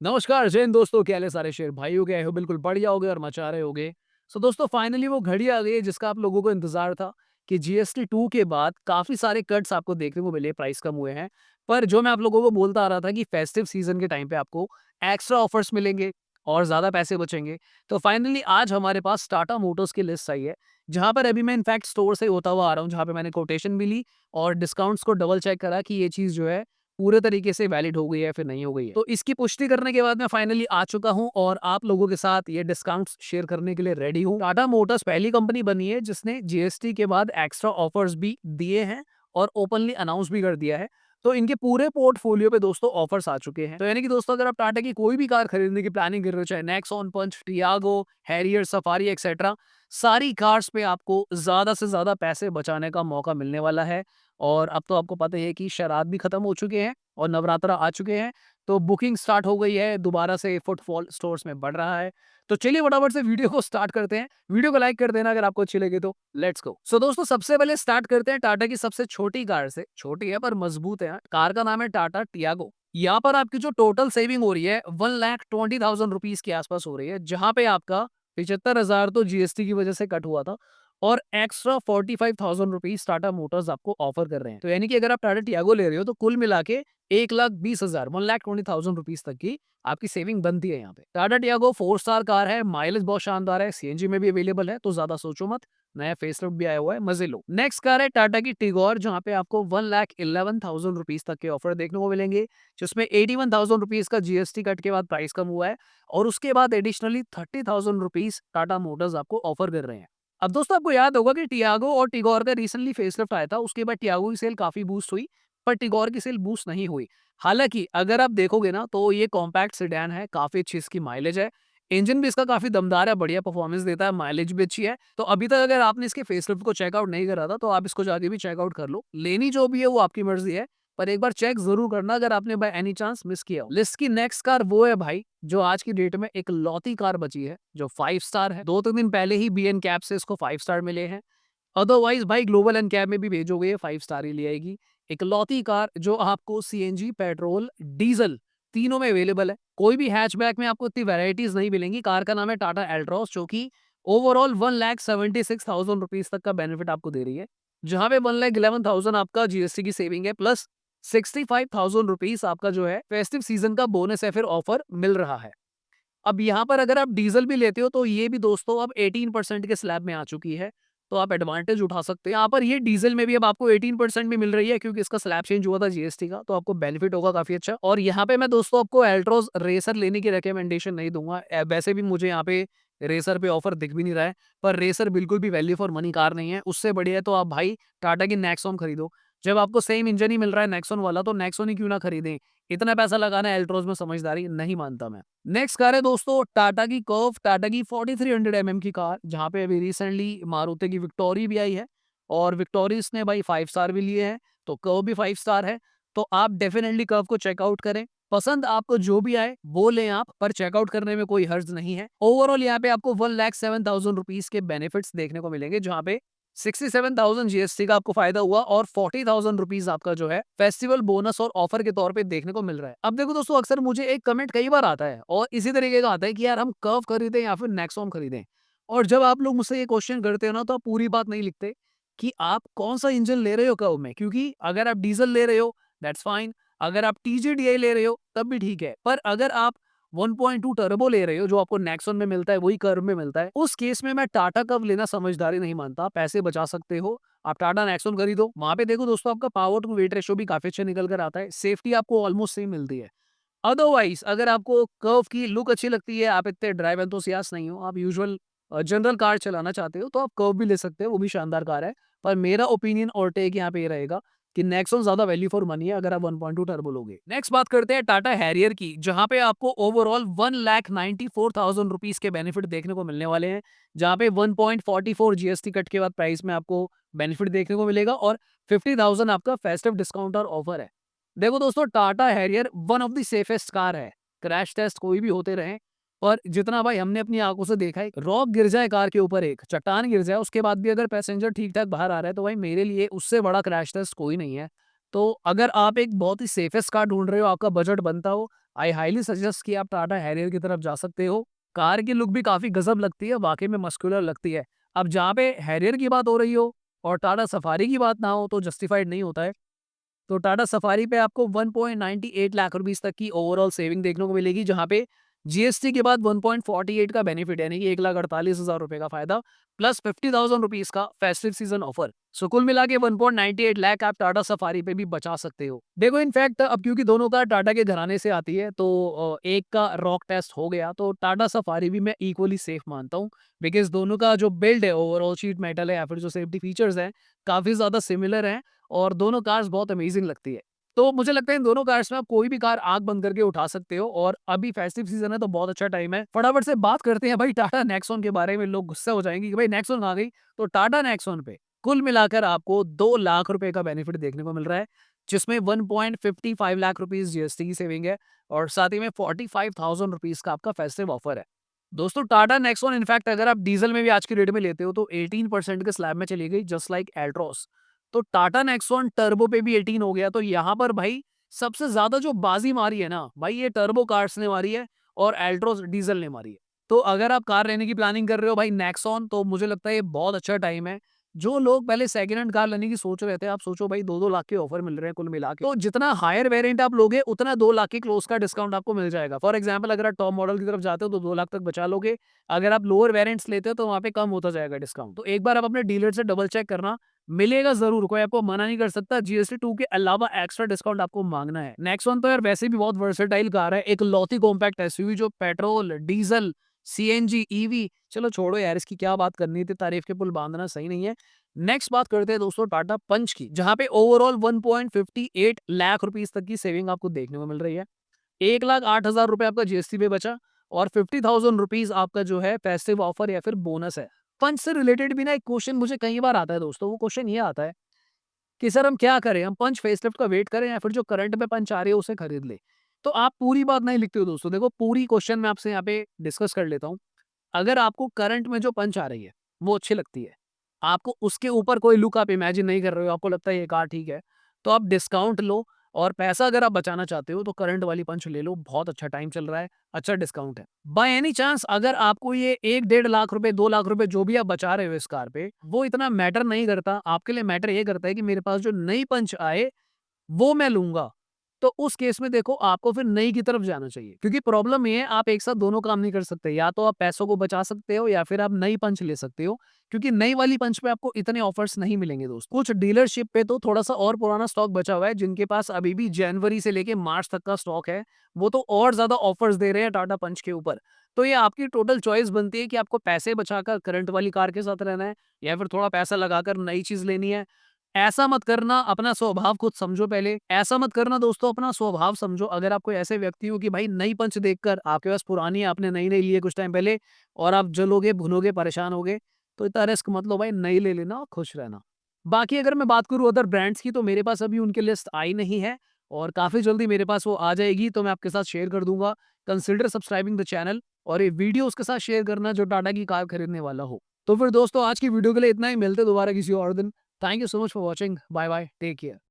नमस्कार जय हिंद दोस्तों, क्या हाल है सारे शेर भाइयों के? हो बिल्कुल बढ़िया होगे और मचा रहे होगे। सो दोस्तों फाइनली वो घड़ी आ गई है जिसका आप लोगों को इंतजार था कि जीएसटी 2 के बाद काफी सारे कट्स आपको देखने को मिले, प्राइस कम हुए हैं। पर जो मैं आप लोगों को बोलता आ रहा था कि फेस्टिव सीजन के टाइम पे आपको एक्स्ट्रा ऑफर्स मिलेंगे और ज्यादा पैसे बचेंगे। तो फाइनली आज हमारे पास टाटा मोटर्स की लिस्ट आई है, जहां पर अभी मैं इनफैक्ट स्टोर से होता हुआ आ रहा हूँ, जहां पे मैंने कोटेशन भी ली और डिस्काउंट्स को डबल चेक करा कि ये चीज जो है पूरे तरीके से वैलिड हो गई है फिर नहीं हो गई है। तो इसकी पुष्टि करने के बाद मैं फाइनली आ चुका हूं और आप लोगों के साथ ये डिस्काउंट्स शेयर करने के लिए रेडी हूं। टाटा मोटर्स पहली कंपनी बनी है जिसने जीएसटी के बाद एक्स्ट्रा ऑफर्स भी दिए हैं और ओपनली अनाउंस भी कर दिया है। तो इनके पूरे पोर्टफोलियो पे दोस्तों ऑफर्स आ चुके हैं। तो यानी कि दोस्तों अगर आप टाटा की कोई भी कार खरीदने की प्लानिंग कर रहे हो, चाहे नेक्सॉन, पंच, टियागो, हैरियर, सफारी एक्सेट्रा, सारी कार्स पे आपको ज्यादा से ज्यादा पैसे बचाने का मौका मिलने वाला है। और अब तो आपको पता ही है कि शराब भी खत्म हो चुके हैं और नवरात्रा आ चुके हैं, तो बुकिंग स्टार्ट हो गई है, दोबारा से फुटफॉल स्टोर्स में बढ़ रहा है। तो चलिए फटाफट से वीडियो को स्टार्ट करते हैं। वीडियो को लाइक कर देना अगर आपको अच्छी लगे तो। Let's go. सो दोस्तों सबसे पहले स्टार्ट करते हैं टाटा की सबसे छोटी कार से। छोटी है पर मजबूत है। कार का नाम है टाटा टियागो। यहाँ पर आपकी जो टोटल सेविंग हो रही है 1,20,000 रुपीज के आसपास हो रही है, जहां पे आपका 75,000 तो जीएसटी की वजह से कट हुआ था और एक्स्ट्रा 45,000 रुपीज टाटा मोटर्स आपको ऑफर कर रहे हैं। तो यानी कि अगर आप टाटा टियागो ले रहे हो तो कुल मिला के 1,20,000 1,20,000 रुपीज तक की आपकी सेविंग बनती है यहाँ पे। टाटा टियागो 4 स्टार कार है, माइलेज बहुत शानदार है, सीएनजी में भी अवेलेबल है, तो ज्यादा सोचो मत। नया फेसलिफ्ट भी आया हुआ है, मजे लो। नेक्स्ट कार है टाटा की टिगोर, जहाँ पे आपको 1,11,000 रुपीज तक के ऑफर देखने को मिलेंगे, जिसमें 81,000 रुपीज का जीएसटी कट के बाद प्राइस कम हुआ है और उसके बाद एडिशनली 30,000 रुपीज टाटा मोटर्स आपको ऑफर कर रहे हैं। अब दोस्तों आपको याद होगा कि टियागो और टिगोर का रिसेंटली फेसलिफ्ट आया था, उसके बाद टियागो की सेल काफी बूस्ट हुई, पर टिगोर की सेल बूस्ट नहीं हुई। हालांकि अगर आप देखोगे ना तो ये कॉम्पैक्ट सेडान है, काफी अच्छी इसकी माइलेज है, इंजन भी इसका काफी दमदार है, बढ़िया परफॉर्मेंस देता है, माइलेज भी अच्छी है। तो अभी तक अगर आपने इसके फेसलिफ्ट को चेकआउट नहीं करा था तो आप इसको जाके भी चेकआउट कर लो। लेनी जो भी है वो आपकी मर्जी है, पर एक बार चेक जरूर करना अगर आपने बाय एनी चांस मिस किया हो। लिस्ट की नेक्स्ट कार वो है भाई, जो आज की डेट में एक लौती कार बची है जो 5 स्टार है। 2-3 दिन पहले ही बी एन कैब से इसको 5 स्टार मिले हैं। अदरवाइज भाई ग्लोबल एंड कैब में भी भेजोगे ये 5 स्टार ही ले आएगी। इकलौती कार जो आपको सीएनजी, पेट्रोल, डीजल तीनों में अवेलेबल है। कोई भी हैचबैक में आपको इतनी वैरायटीज नहीं मिलेंगी। कार का नाम है टाटा एल्ट्रॉस, जो कि ओवरऑल 1,76,000 रुपीज तक का बेनिफिट आपको दे रही है, जहां पे 1,11,000 आपका जीएसटी की सेविंग है, प्लस 65,000 रुपीज आपका जो है फेस्टिव सीजन का बोनस है, फिर ऑफर मिल रहा है। अब यहाँ पर अगर आप डीजल भी लेते हो तो ये भी दोस्तों अब 18% के स्लैब में आ चुकी है, तो आप एडवांटेज उठा सकते हैं। यहाँ पर ये डीजल में भी अब आपको 18% भी मिल रही है, क्योंकि इसका स्लैब चेंज हुआ था जीएसटी का, तो आपको बेनिफिट होगा काफी अच्छा। और यहाँ पे मैं दोस्तों आपको एल्ट्रोज रेसर लेने की रिकमेंडेशन नहीं दूंगा। वैसे भी मुझे यहाँ पे रेसर पे ऑफर दिख भी नहीं रहा है, पर रेसर बिल्कुल भी वैल्यू फॉर मनी कार नहीं है। उससे बढ़िया है तो आप भाई टाटा की नेक्सॉन खरीदो। जब आपको सेम इंजन ही मिल रहा है नेक्सॉन वाला, तो नेक्सॉन ही क्यों ना खरीदें। इतना पैसा लगाना है एल्ट्रोज में, समझदारी नहीं मानता मैं। नेक्स्ट कार है दोस्तों टाटा की कर्व, टाटा की 4300 की कार, जहां पे अभी रिसेंटली मारुति की विक्टोरी भी आई है और विक्टोरियस ने भाई 5 स्टार भी लिए हैं, तो कर्व भी 5 स्टार है। तो आप डेफिनेटली कर्व को चेकआउट करें, पसंद आपको जो भी आए वो लें आप, पर चेकआउट करने में कोई हर्ज नहीं है। ओवरऑल यहाँ पे आपको 1,07,000 रुपीज के बेनिफिट्स देखने को मिलेंगे, जहां पे 67,000 जीएसटी का आपको फायदा हुआ और 40,000 रुपीज आपका जो है फेस्टिवल बोनस और ऑफर के तौर पे देखने को मिल रहा है। अब देखो दोस्तों, अक्सर मुझे एक कमेंट कई बार आता है और इसी तरीके का आता है कि यार हम कर्व खरीदें या फिर नेक्सॉन खरीदें। और जब आप लोग मुझसे ये क्वेश्चन करते हो ना, तो आप पूरी बात नहीं लिखते कि आप कौन सा इंजन ले रहे हो कर्व में, क्योंकि अगर आप डीजल ले रहे हो दैट्स फाइन, अगर आप टीजीडीआई ले रहे हो तब भी ठीक है, पर अगर आप 1.2 टर्बो ले रहे हो जो आपको नेक्सॉन में मिलता है वही कर्व में मिलता है, उस केस में मैं टाटा कर्व लेना समझदारी नहीं मानता। पैसे बचा सकते हो, आप टाटा नेक्सॉन खरीदो। वहां पे देखो दोस्तों, आपका पावर टू वेट रेशियो भी काफी अच्छा निकल कर आता है, सेफ्टी आपको ऑलमोस्ट सेम मिलती है। अदरवाइज अगर आपको कर्व की लुक अच्छी लगती है, आप इतने ड्राइव एंथुसियास्ट नहीं हो, आप यूजुअल जनरल कार चलाना चाहते हो, तो आप कर्व भी ले सकते हो, वो भी शानदार कार है। पर मेरा ओपिनियन और टेक यहाँ पे ये रहेगा कि नेक्सॉन ज्यादा वैल्यू फॉर मनी है अगर आप 1.2 टर्बो लोगे। नेक्स्ट बात करते हैं टाटा हैरियर की, जहां पे आपको ओवरऑल 1,94,000 रुपीज के बेनिफिट देखने को मिलने वाले हैं, जहां पे 1.44 जीएसटी कट के बाद प्राइस में आपको बेनिफिट देखने को मिलेगा और 50,000 आपका फेस्टिव डिस्काउंट और ऑफर है। देखो दोस्तों, Tata Harrier one of the safest car है। क्रैश टेस्ट कोई भी होते रहे, पर जितना भाई हमने अपनी आंखों से देखा है, रॉक गिर जाए कार के ऊपर, एक चट्टान गिर जाए, उसके बाद भी अगर पैसेंजर ठीक ठाक बाहर आ रहा है, तो भाई मेरे लिए उससे बड़ा क्रैश टेस्ट कोई नहीं है। तो अगर आप एक बहुत ही सेफेस्ट कार ढूँढ रहे हो, आपका बजट बनता हो, आई हाइली सजेस्ट कि आप टाटा हैरियर की तरफ जा सकते हो। कार की लुक भी काफ़ी गज़ब लगती है, वाक़ई में मस्कुलर लगती है। अब जहाँ पे हैरियर की बात हो रही हो और टाटा सफारी की बात ना हो तो जस्टिफाइड नहीं होता है। तो टाटा सफारी पे आपको 1.98 लाख रुपीस तक की ओवरऑल सेविंग देखने को मिलेगी, जहाँ पे जीएसटी के बाद 1.48 का बेनिफिट यानी कि 1,48,000 रुपए का फायदा प्लस 50,000 रुपीस का फेस्टिव सीजन ऑफर। सो कुल मिला के 1.98 लाख आप टाटा सफारी पे भी बचा सकते हो। देखो इनफैक्ट अब क्योंकि दोनों कार टाटा के घराने से आती है तो एक का रॉक टेस्ट हो गया तो टाटा सफारी भी मैं इक्वली सेफ मानता हूँ, बिकॉज दोनों का जो बिल्ड है ओवरऑल शीट मेटल है या फिर जो सेफ्टी फीचर्स हैं काफी ज्यादा सिमिलर हैं और दोनों कार्स बहुत अमेजिंग लगती है। तो मुझे लगता है इन दोनों कार्स में आप कोई भी कार आँख बंद करके उठा सकते हो और अभी फेस्टिव सीजन है तो बहुत अच्छा टाइम है। फटाफट से बात करते हैं भाई टाटा नेक्सॉन के बारे में, लोग गुस्सा हो जाएंगे कि भाई नेक्सॉन आ गई। तो टाटा नेक्सॉन पे कुल मिलाकर आपको 2 लाख रुपए का बेनिफिट देखने को मिल रहा है, जिसमें 1.55 लाख रुपीस जीएसटी की सेविंग है और साथ ही में 45,000 रुपीस का आपका फेस्टिव ऑफर है। दोस्तों टाटा नेक्सॉन इनफैक्ट अगर आप डीजल में भी आज की डेट में लेते हो तो 18% के स्लैब में चली गई जस्ट लाइक एल्ट्रॉस। तो टाटा नेक्सॉन टर्बो पे भी 18 हो गया, तो यहाँ पर भाई सबसे ज्यादा जो बाजी मारी है ना भाई ये टर्बो कार्स ने मारी है और एल्ट्रोस डीजल ने मारी है। तो अगर आप कार लेने की प्लानिंग कर रहे हो भाई नेक्सॉन, तो मुझे लगता है ये बहुत अच्छा टाइम है। जो लोग पहले सेकंड हैंड कार लेने की सोच रहे थे, आप सोचो भाई 2-2 लाख के ऑफर मिल रहे हैं कुल मिला के। तो जितना हायर वेरिएंट आप लोगे उतना 2 लाख के क्लोज का डिस्काउंट आपको मिल जाएगा। फॉर एग्जाम्पल अगर आप टॉप मॉडल की तरफ जाते हो तो 2 लाख तक बचा लोगे। अगर आप लोअर वेरिएंट्स लेते हो तो वहाँ पे कम होता जाएगा डिस्काउंट। तो एक बार आप अपने डीलर से डबल चेक करना, मिलेगा जरूर, कोई आपको मना नहीं कर सकता। जीएसटी 2 के अलावा एक्स्ट्रा डिस्काउंट आपको मांगना है। नेक्सॉन तो यार वैसे भी बहुत वर्सेटाइल कार है, एक लौती कॉम्पैक्ट एसयूवी जो पेट्रोल, डीजल, सीएनजी, ईवी, चलो छोड़ो यार इसकी क्या बात करनी थी, तारीफ के पुल बांधना सही नहीं है। नेक्स्ट बात करते हैं दोस्तों टाटा पंच की, जहां पे ओवरऑल 1.58 लाख रुपीस तक की सेविंग आपको देखने को मिल रही है। 1,08,000 रुपए आपका जीएसटी पे बचा और 50,000 रुपीज आपका जो है फेस्टिव ऑफर या फिर बोनस है। पंच से रिलेटेड भी ना एक क्वेश्चन मुझे कई बार आता है दोस्तों, वो क्वेश्चन ये आता है कि सर हम क्या करें, हम पंच फेसलिफ्ट का वेट करें या फिर जो करंट में पंच आ रही है उसे खरीद ले। तो आप पूरी बात नहीं लिखते हो दोस्तों, देखो पूरी क्वेश्चन मैं आपसे यहाँ पे डिस्कस कर लेता हूँ। अगर आपको करंट में जो पंच आ रही है वो अच्छी लगती है, आपको उसके ऊपर कोई लुक आप इमेजिन नहीं कर रहे हो, आपको लगता है ये कार ठीक है, तो आप डिस्काउंट लो और पैसा अगर आप बचाना चाहते हो तो करंट वाली पंच ले लो, बहुत अच्छा टाइम चल रहा है, अच्छा डिस्काउंट है। बाय एनी चांस अगर आपको ये 1-1.5 लाख रुपए 2 लाख रुपए जो भी आप बचा रहे हो इस कार पे, वो इतना मैटर नहीं करता, आपके लिए मैटर ये करता है कि मेरे पास जो नई पंच आए वो मैं लूँगा। तो उस केस में देखो आपको फिर नई की तरफ जाना चाहिए, क्योंकि प्रॉब्लम ये है आप एक साथ दोनों काम नहीं कर सकते। या तो आप पैसों को बचा सकते हो या फिर आप नई पंच ले सकते हो, क्योंकि नई वाली पंच पे आपको इतने ऑफर्स नहीं मिलेंगे दोस्त। कुछ डीलरशिप पे तो थोड़ा-सा और पुराना स्टॉक बचा हुआ है, जिनके पास अभी भी जनवरी से लेके मार्च तक का स्टॉक है। वो तो और ज़्यादा ऑफर्स दे रहे हैं टाटा पंच के ऊपर। तो ये आपकी टोटल चॉइस बनती है कि आपको पैसे बचाकर करंट वाली कार के साथ रहना है या फिर थोड़ा पैसा लगाकर नई चीज़ लेनी है। ऐसा मत करना, अपना स्वभाव खुद समझो पहले। ऐसा मत करना दोस्तों, अपना स्वभाव समझो। अगर आप कोई ऐसे व्यक्ति हो कि भाई नई पंच देखकर आपके पास पुरानी है, आपने नई-नई ली है कुछ टाइम पहले और आप जलोगे, भुनोगे, परेशान होगे, तो इतना रिस्क मत लो भाई, नई ले लेना और खुश रहना। बाकी अगर मैं बात करूँ अदर ब्रांड्स की तो मेरे पास अभी उनकी लिस्ट आई नहीं है और काफ़ी जल्दी मेरे पास वो आ जाएगी तो मैं आपके साथ शेयर कर दूँगा। कंसिडर सब्सक्राइबिंग द चैनल और ये वीडियो उसके साथ शेयर करना जो टाटा की कार खरीदने वाला हो। तो फिर दोस्तों आज की वीडियो के लिए इतना ही, मिलते हैं दोबारा किसी और दिन। Thank you so much for watching. Bye bye. Take care.